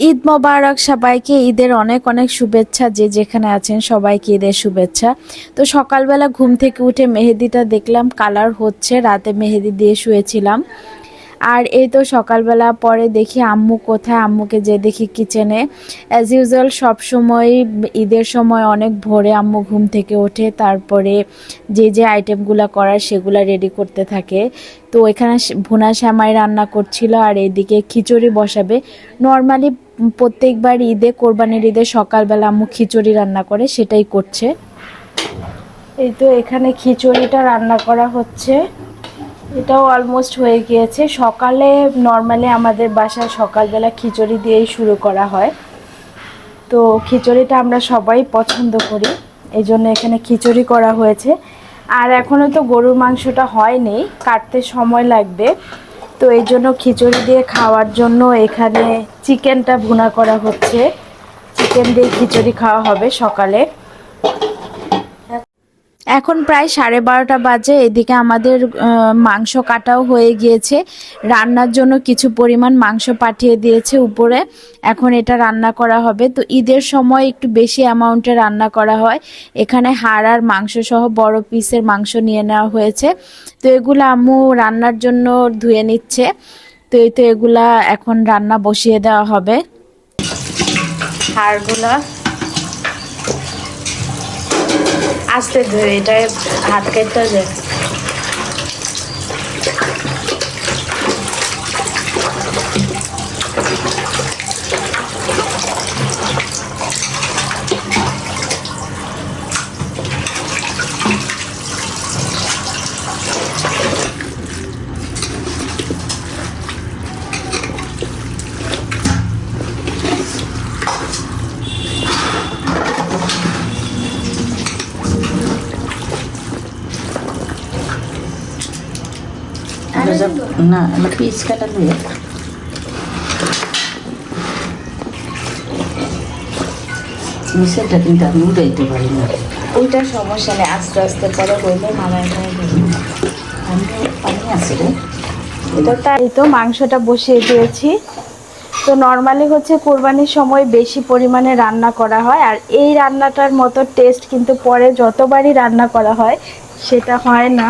ঈদ মোবারক সবাইকে, ঈদের অনেক অনেক শুভেচ্ছা। যে যেখানে আছেন সবাইকে ঈদের শুভেচ্ছা। তো সকালবেলা ঘুম থেকে উঠে মেহেদিটা দেখলাম কালার হচ্ছে, রাতে মেহেদি দিয়ে শুয়েছিলাম। আর এই তো সকালবেলা পরে দেখি আম্মু কোথায়, আম্মুকে যে দেখি কিচেনে। অ্যাজ ইউজুয়াল সবসময় ঈদের সময় অনেক ভোরে আম্মু ঘুম থেকে ওঠে, তারপরে যে যে আইটেমগুলো করার সেগুলো রেডি করতে থাকে। তো এখানে ভুনা শ্যামাই রান্না করছিল, আর এদিকে খিচুড়ি বসাবে। নর্মালি প্রত্যেকবার ঈদে, কোরবানির ঈদে সকালবেলা আম্মু খিচুড়ি রান্না করে, সেটাই করছে। এই তো এখানে খিচুড়িটা রান্না করা হচ্ছে, এটাও অলমোস্ট হয়ে গিয়েছে। সকালে নর্মালি আমাদের বাসায় সকালবেলা খিচুড়ি দিয়েই শুরু করা হয়, তো খিচুড়িটা আমরা সবাই পছন্দ করি, এই জন্য এখানে খিচুড়ি করা হয়েছে। আর এখনও তো গরুর মাংসটা হয়নি, কাটতে সময় লাগবে, তো এই জন্য খিচুড়ি দিয়ে খাওয়ার জন্য এখানে চিকেনটা ভুনা করা হচ্ছে। চিকেন দিয়ে খিচুড়ি খাওয়া হবে সকালে। এখন প্রায় 12:30 বাজে। এদিকে আমাদের মাংস কাটাও হয়ে গিয়েছে, রান্নার জন্য কিছু পরিমাণ মাংস পাঠিয়ে দিয়েছে উপরে। এখন এটা রান্না করা হবে। তো ঈদের সময় একটু বেশি অ্যামাউন্টে রান্না করা হয়। এখানে হাড় আর মাংস সহ বড় পিসের মাংস নিয়ে নেওয়া হয়েছে। তো এগুলো আম্মু রান্নার জন্য ধুয়ে নিচ্ছে। তো এই তো এগুলা এখন রান্না বসিয়ে দেওয়া হবে। হাড়গুলা আস্তে ধরে, এটা হাত কাটতে যায়। না পিস কাটা দিয়ে মিশালটা কিন্তু আমি উঠাইতে পারি না। ওইটা সমস্যা নেই, আস্তে আস্তে পরে হইলে মামায় আমি আছি রে। এটা তাই তো মাংসটা বসিয়ে দিয়েছি। তো নর্মালি হচ্ছে কোরবানির সময় বেশি পরিমাণে রান্না করা হয়, আর এই রান্নাটার মতো টেস্ট কিন্তু পরে যতবারই রান্না করা হয় সেটা হয় না।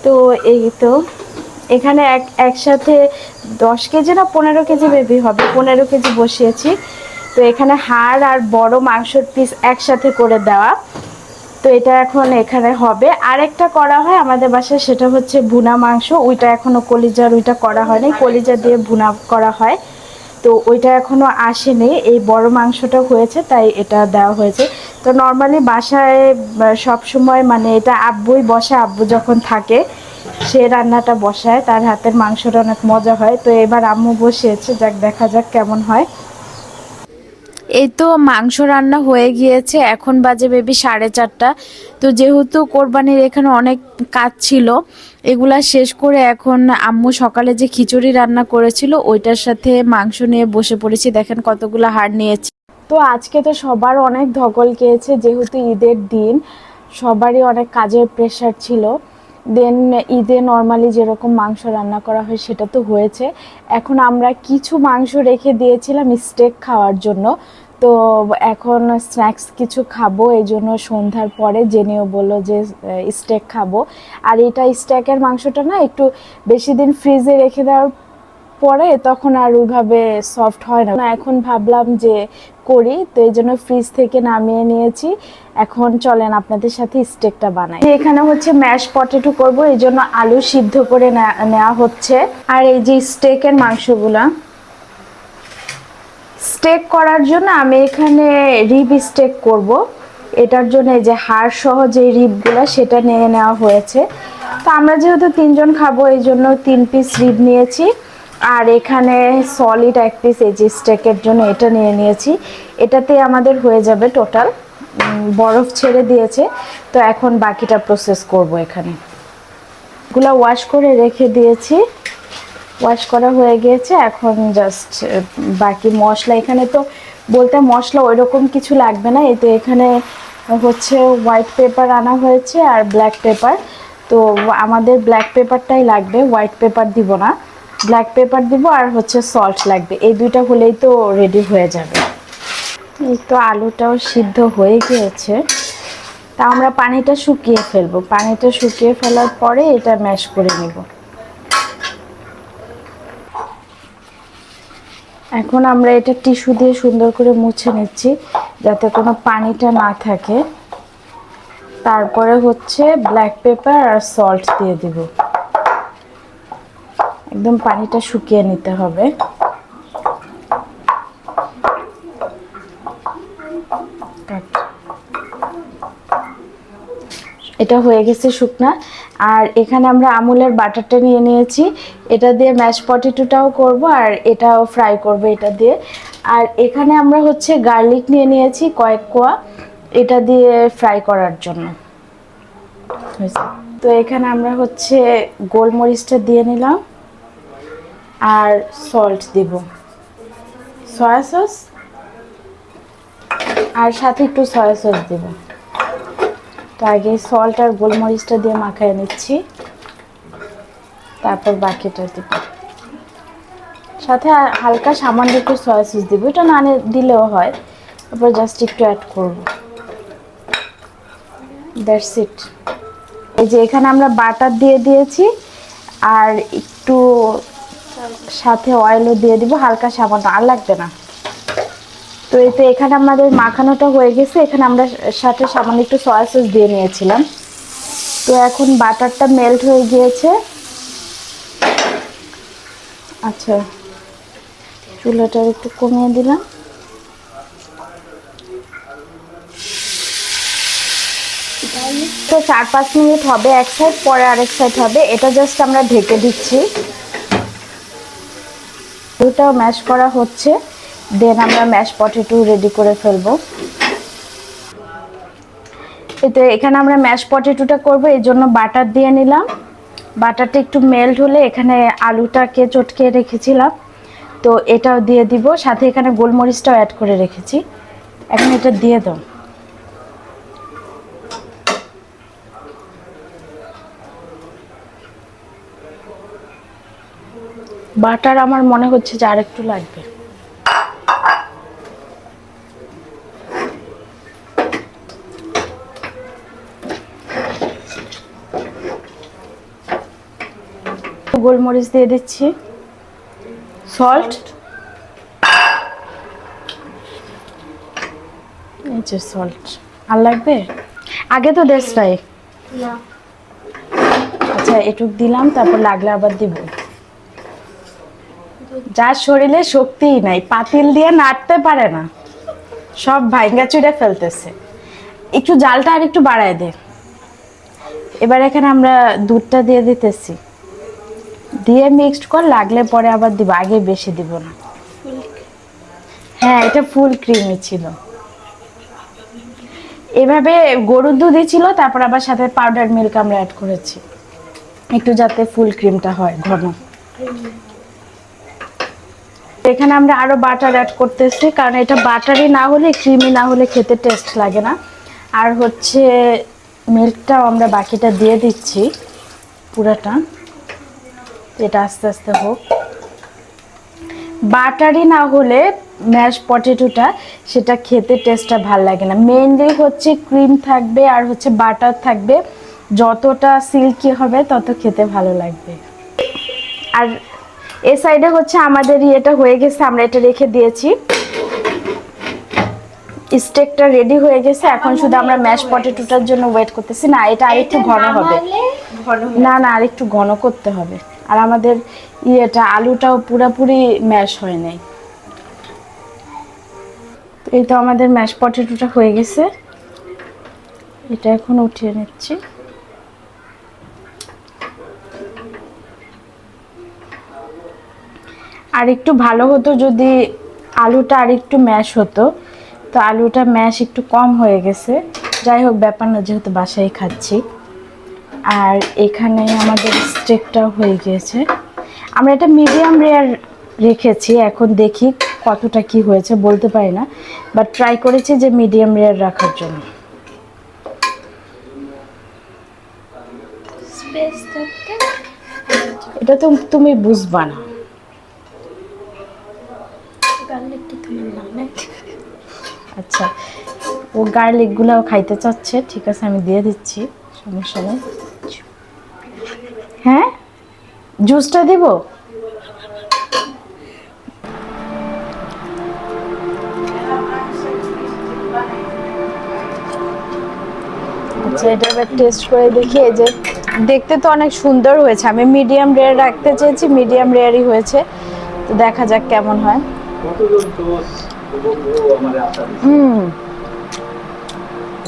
তো এই তো এখানে একসাথে 10 কেজি না 15 কেজি বেবি হবে, 15 কেজি বসিয়েছি। তো এখানে হাড় আর বড় মাংসের পিস একসাথে করে দেওয়া। তো এটা এখন এখানে হবে। আরেকটা করা হয় আমাদের বাসায়, সেটা হচ্ছে ভুনা মাংস। ওইটা এখনো কলিজার ওইটা করা হয়নি, কলিজা দিয়ে ভুনা করা হয়। তো ওইটা এখনো আসেনি, এই বড় মাংসটা হয়েছে তাই এটা দেওয়া হয়েছে। তো নর্মালি বাসায় সব সময় মানে এটা আব্বুই বসে, আব্বু যখন থাকে সে রান্নাটা বসায়, তার হাতের মাংসটা অনেক মজা হয়। তো এবার আম্মু বসিয়েছে, যাক দেখা যাক কেমন হয়। এই তো মাংস রান্না হয়ে গিয়েছে, এখন বাজে বেবি 4:30। তো যেহেতু কোরবানির এখানে অনেক কাজ ছিল, এগুলা শেষ করে এখন আম্মু সকালে যে খিচুড়ি রান্না করেছিল ওইটার সাথে মাংস নিয়ে বসে পড়েছি। দেখেন কতগুলো হাড় নিয়েছি। তো আজকে তো সবার অনেক ধকল খেয়েছে, যেহেতু ঈদের দিন সবারই অনেক কাজের প্রেশার ছিল। দেন ঈদে নর্মালি যেরকম মাংস রান্না করা হয় সেটা তো হয়েছে। এখন আমরা কিছু মাংস রেখে দিয়েছিলাম স্টেক খাওয়ার জন্য। তো এখন স্ন্যাক্স কিছু খাবো, এই জন্য সন্ধ্যার পরে জেনেও বললো যে স্টেক খাবো। আর এটা স্টেকের মাংসটা না একটু বেশি দিন ফ্রিজে রেখে দেওয়ার পরে তখন আর ওইভাবে সফট হয় না। এখন ভাবলাম যে করি, তো এই জন্য ফ্রিজ থেকে নামিয়ে নিয়েছি। এখন চলেন আপনাদের সাথে স্টেকটা বানাই। এখানে হচ্ছে ম্যাশ পটেটো করব, এই জন্য আলু সিদ্ধ করে নেওয়া হচ্ছে। আর এই যে স্টেকের মাংসগুলা স্টেক করার জন্য আমি এখানে রিব স্টেক করব। এটার জন্য এই যে হাড় সহ যে রিবগুলো সেটা নিয়ে নেওয়া হয়েছে। তো আমরা যেহেতু 3 জন খাবো এই জন্য 3 পিস রিব নিয়েছি। আর এখানে সলিড 1 পিস এই যে স্টেকের জন্য এটা নিয়ে নিয়েছি। এটাতে আমাদের হয়ে যাবে টোটাল। বরফ ছেড়ে দিয়েছে, তো এখন বাকিটা প্রসেস করব। এখানে এগুলো ওয়াশ করে রেখে দিয়েছি, ওয়াশ করা হয়ে গিয়েছে। এখন জাস্ট বাকি মশলা, এখানে তো বলতে মশলা ওই রকম কিছু লাগবে না। এই তো এখানে হচ্ছে হোয়াইট পেপার আনা হয়েছে আর ব্ল্যাক পেপার। তো আমাদের ব্ল্যাক পেপারটাই লাগবে, হোয়াইট পেপার দিব না। ব্ল্যাক পেপার দিব আর হচ্ছে সল্ট লাগবে, এই দুইটা হলেই তো রেডি হয়ে যাবে। এই তো আলুটাও সিদ্ধ হয়ে গিয়েছে, তা আমরা পানিটা শুকিয়ে ফেলবো। পানিটা শুকিয়ে ফেলার পরে এটা ম্যাশ করে নেব। এখন আমরা এটা টিস্যু দিয়ে সুন্দর করে মুছে নিচ্ছি যাতে কোনো পানিটা না থাকে। তারপরে হচ্ছে ব্ল্যাক পেপার আর সল্ট দিয়ে দিব। একদম পানিটা শুকিয়ে নিতে হবে। এটা হয়ে গেছে শুকনা। আর এখানে আমরা আমুলের বাটারটা নিয়ে নিয়েছি, এটা দিয়ে ম্যাশ পটেটোটাও করব আর এটাও ফ্রাই করব এটা দিয়ে। আর এখানে আমরা হচ্ছে গার্লিক নিয়ে নিয়েছি কয়েক কোয়া, এটা দিয়ে ফ্রাই করার জন্য। তো এখানে আমরা হচ্ছে গোলমরিচটা দিয়ে নিলাম আর সল্ট দিব, সয়া সস আর সাথে একটু সয়া সস দিব। তো আগে সল্ট আর গোলমরিচটা দিয়ে মাখায় নিচ্ছি, তারপর বাকিটা দিব। সাথে হালকা সামান্য একটু সয়া সস দিব, এটা না দিলেও হয়, তারপর জাস্ট একটু অ্যাড করব। That's it. এই যে এখানে আমরা বাটার দিয়ে দিয়েছি আর একটু সাথে অয়েলও দিয়ে দিব, হালকা সামান্য, আর লাগবে না। তো এতে এখানে আমাদের মাখানোটা হয়ে গেছে। এখানে আমরা সাথে সামান্য একটু সয়া সস দিয়ে নিয়েছিলাম। তো এখন বাটারটা মেল্ট হয়ে গিয়েছে। আচ্ছা, চুলাটা একটু কমিয়ে দিলাম। তো 4-5 মিনিট হবে এক সাইড, পরে আরেক সাইড হবে। এটা জাস্ট আমরা ঢেকে দিচ্ছি। দুটাও ম্যাশ করা হচ্ছে, দেন আমরা ম্যাশ পটেটো রেডি করে ফেলবো। এতে এখানে আমরা ম্যাশ পটেটোটা করব, এই জন্য বাটার দিয়ে নিলাম। বাটারটা একটু মেল্ট হলে এখানে আলুটাকে চটকে রেখেছিলাম, তো এটাও দিয়ে দিব। সাথে এখানে গোলমরিচটাও অ্যাড করে রেখেছি, এখন এটা দিয়ে দাও। বাটার আমার মনে হচ্ছে যে আর একটু লাগবে। গোলমরিচ দিয়ে দিচ্ছি, সল্ট, এই যে সল্ট। আর লাগবে? আগে তো দেশ নাই। আচ্ছা, এটুক দিলাম, তারপর লাগলে আবার দিব। যার শরীরে শক্তিই নাই, পাতিল দিয়ে নাড়তে পারে না, সব ভাইঙ্গা চুড়ে ফেলতেছে। একটু জালটা আর একটু বাড়ায় দে। এবার এখানে আমরা দুধটা দিয়ে দিতেছি, দিয়ে মিক্সড কর, লাগলে পরে আবার দিব, আগে বেশি দিব না। হ্যাঁ, এটা ফুল ক্রিমি ছিল। এভাবে গরুর দুধই ছিল, তারপর আবার সাথে পাউডার মিল্ক আমরা অ্যাড করেছি, একটু যাতে ফুল ক্রিমটা হয় ঘন। এখানে আমরা আরো বাটার অ্যাড করতেছি, কারণ এটা বাটারি না হলে, ক্রিমি না হলে খেতে টেস্ট লাগে না। আর হচ্ছে মিল্কটাও আমরা বাকিটা দিয়ে দিচ্ছি পুরাটা, এটা আস্তে আস্তে হোক। বাটারি না হলে ম্যাশ পটেটোটা সেটা খেতে টেস্টটা ভাল লাগে না। মেইনলি হচ্ছে ক্রিম থাকবে আর হচ্ছে বাটার থাকবে, যতটা সিল্কি হবে তত খেতে ভালো লাগবে। আর এ সাইডে হচ্ছে আমাদের ইয়েটা হয়ে গেছে, আমরা এটা রেখে দিয়েছি। স্টেকটা রেডি হয়ে গেছে, এখন শুধু আমরা ম্যাশ পটেটোটার জন্য ওয়েট করতেছি। না, এটা আরেকটু ঘন হবে। না না, আরেকটু ঘন করতে হবে। আর আমাদের ইয়েটা আলুটাও পুরোপুরি ম্যাশ হয় নাই। এই তো আমাদের ম্যাশ পটেটোটা হয়ে গেছে, এটা এখন উঠিয়ে নিচ্ছি। আর একটু ভালো হতো যদি আলুটা আর একটু ম্যাশ হতো, তো আলুটা ম্যাশ একটু কম হয়ে গেছে। যাই হোক, ব্যাপার না, যেহেতু বাসায় খাচ্ছি। আর এখানে আমাদের স্টেকটাও হয়ে গিয়েছে। আমরা এটা মিডিয়াম রেয়ার রেখেছি, এখন দেখি কতটা কি হয়েছে বলতে পারি না, বাট ট্রাই করেছি যে মিডিয়াম রেয়ার রাখার জন্য। এটা তো তুমি বুঝবা না। গার্লিকটা তোমার নামে আচ্ছা, ও গার্লিকগুলোও খাইতে চাচ্ছে, ঠিক আছে আমি দিয়ে দিচ্ছি, সমস্যা নেই। হ্যাঁ, জুসটা দিব? আচ্ছা, এটা এবার টেস্ট করে দেখি। এই যে দেখতে তো অনেক সুন্দর হয়েছে, আমি মিডিয়াম রেয়ার রাখতে চেয়েছি, মিডিয়াম রেয়ারই হয়েছে, তো দেখা যাক কেমন হয়। কতজন দোষ বন্ধু আমাদের আশা দিচ্ছে, হুম,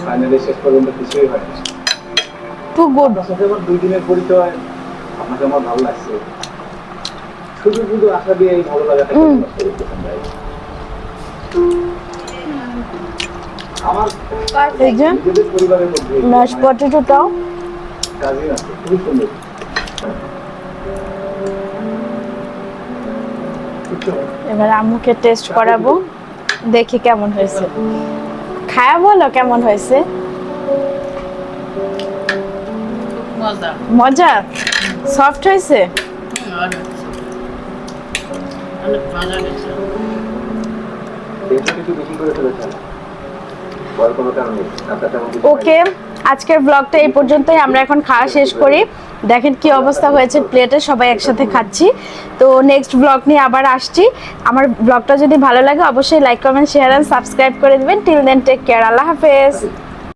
ফাইনালি শেষ পর্যন্ত কিছুই হয়নি। Too good. আপনার সাথে আমার 2 দিনের পরিচয়, আপনাকে আমার ভালো লাগছে। শুধু শুধু আশা দিয়ে এই ভালো লাগাটা নষ্ট করতেছেন ভাই। আমার এই যে নিজেদের পরিবারের মধ্যে ম্যাশ পটেটোটাও কাজই আছে, খুবই সুন্দর। এবার আম্মুকে টেস্ট করাবো, দেখি কেমন হয়েছে। খায়া বলো কেমন হয়েছে। মজা মজা, সফট হয়েছে। অনেক মজা হয়েছে। এটা কিছু বেশি করে ফেলেছেন, বড় কোনো কারণ নেই। আপনার তেমন কিছু ওকে, আজকের ব্লগটা এই পর্যন্তই। আমরা এখন খাওয়া শেষ করি। দেখেন কি অবস্থা হয়েছে প্লেটে, সবাই একসাথে খাচ্ছি। তো নেক্সট ব্লগ নিয়ে আবার আসছি। আমার ব্লগটা যদি ভালো লাগে অবশ্যই like comment share and subscribe করে দিবেন। টিল দেন টেক কেয়ার, আল্লাহ হাফেজ।